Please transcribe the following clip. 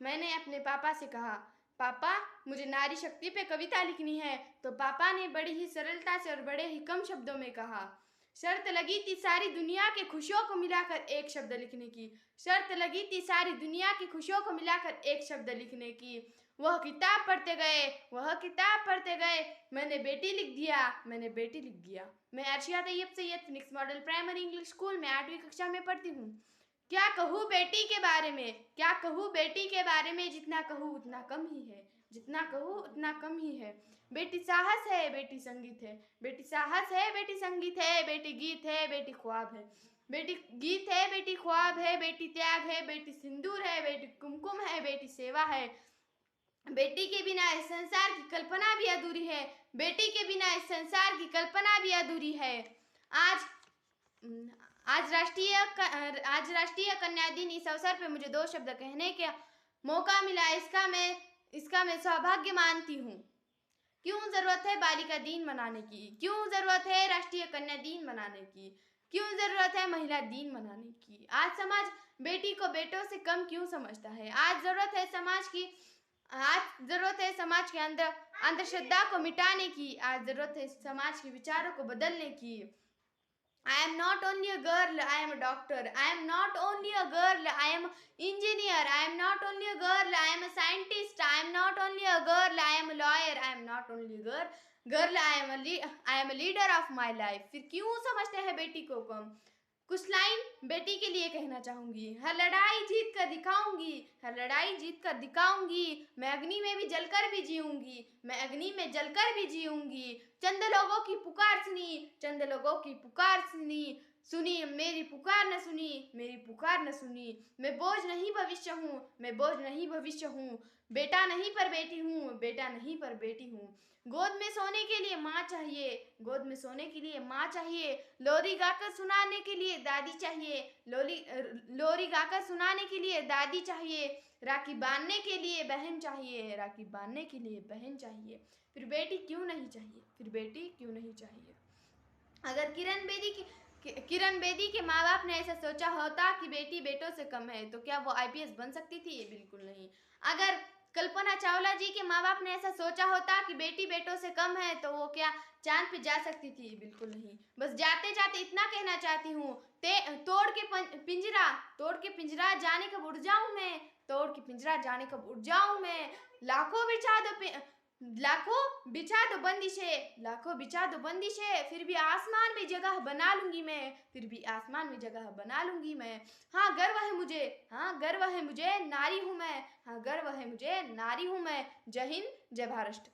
मैंने अपने पापा से कहा, पापा मुझे नारी शक्ति पे कविता लिखनी है। तो पापा ने बड़ी ही सरलता से और बड़े ही कम शब्दों में कहा, शर्त लगी थी सारी दुनिया के खुशियों को मिलाकर एक शब्द लिखने की। शर्त लगी थी सारी दुनिया की खुशियों को मिलाकर एक शब्द लिखने की। वह किताब पढ़ते गए, वह किताब पढ़ते गए, मैंने बेटी लिख दिया, मैंने बेटी लिख दिया। मैं Arshiya Tayyab Syed Phoenix model primary English school में 8वीं कक्षा में पढ़ती हूँ। क्या कहूँ बेटी के बारे में, क्या कहूँ बेटी के बारे में, जितना कहूँ उतना कम ही है, जितना कहूँ उतना कम ही है। बेटी साहस है, बेटी संगीत है, बेटी साहस है, बेटी संगीत है, बेटी गीत है, बेटी ख्वाब है, बेटी गीत है, बेटी ख्वाब है, बेटी त्याग है, बेटी सिंदूर है, बेटी कुमकुम है, बेटी सेवा है। बेटी के बिना इस संसार की कल्पना भी अधूरी है, बेटी के बिना इस संसार की कल्पना भी अधूरी है। आज आज राष्ट्रीय कन्या दिन, इस अवसर पर मुझे 2 शब्द कहने का मौका मिला, इसका मैं सौभाग्य मानती हूँ। क्यों जरूरत है बालिका दिन मनाने की, क्यों जरूरत है राष्ट्रीय कन्या दिन मनाने की, क्यों जरूरत है महिला दिन मनाने की। आज समाज बेटी को बेटों से कम क्यों समझता है। आज जरूरत है समाज के अंधश्रद्धा को मिटाने की। आज जरूरत है समाज के विचारों को बदलने की। I am not only a girl, I am a doctor. I am not only a girl, I am an engineer. I am not only a girl, I am a scientist. I am not only a girl, I am a lawyer. I am not only a girl, I am a leader of my life. फिर क्यों समझते हैं बेटी को कम। कुछ line बेटी के लिए कहना चाहूंगी। हर लड़ाई जीत कर दिखाऊंगी, हर लड़ाई जीत कर दिखाऊंगी। मैं अग्नि में भी जलकर भी जीऊंगी, मैं अग्नि में जलकर भी जीऊंगी। चंद लोगों की पुकार सुनी, चंद लोगों की पुकार सुनी, मेरी पुकार न सुनी, मेरी पुकार न सुनी। मैं बोझ नहीं भविष्य हूँ, मैं बोझ नहीं भविष्य हूँ। बेटा नहीं पर बेटी हूँ, बेटा नहीं पर बेटी हूँ। गोद में सोने के लिए माँ चाहिए, गोद में सोने के लिए माँ चाहिए। लोरी गाकर सुनाने के लिए दादी चाहिए, लोरी गाकर सुनाने के लिए दादी चाहिए। राखी बांधने के लिए बहन चाहिए, राखी बांधने के लिए बहन चाहिए। फिर बेटी क्यों नहीं चाहिए, फिर बेटी क्यों नहीं चाहिए। अगर किरण बेदी के माँ बाप ने ऐसा सोचा होता कि बेटी बेटों से कम है, तो क्या वो IPS बन सकती थी। बिल्कुल नहीं। अगर कल्पना चावला जी के माँ बाप ने ऐसा सोचा होता कि बेटी बेटों से कम है, तो वो क्या चांद पे जा सकती थी। बिल्कुल नहीं। बस जाते जाते इतना कहना चाहती हूँ, तोड़ के पिंजरा जाने कब उड़ जाऊं मैं, तोड़ के पिंजरा जाने कब उड़ जाऊं मैं। लाखों बिछा दो बंदिशें, लाखों बिछा दो बंदिशें, फिर भी आसमान में जगह बना लूंगी मैं, फिर भी आसमान में जगह बना लूंगी मैं। हाँ गर्व है मुझे, हाँ गर्व है मुझे, नारी हूँ मैं, हाँ गर्व है मुझे, नारी हूँ मैं। जय हिंद, जय महाराष्ट्र।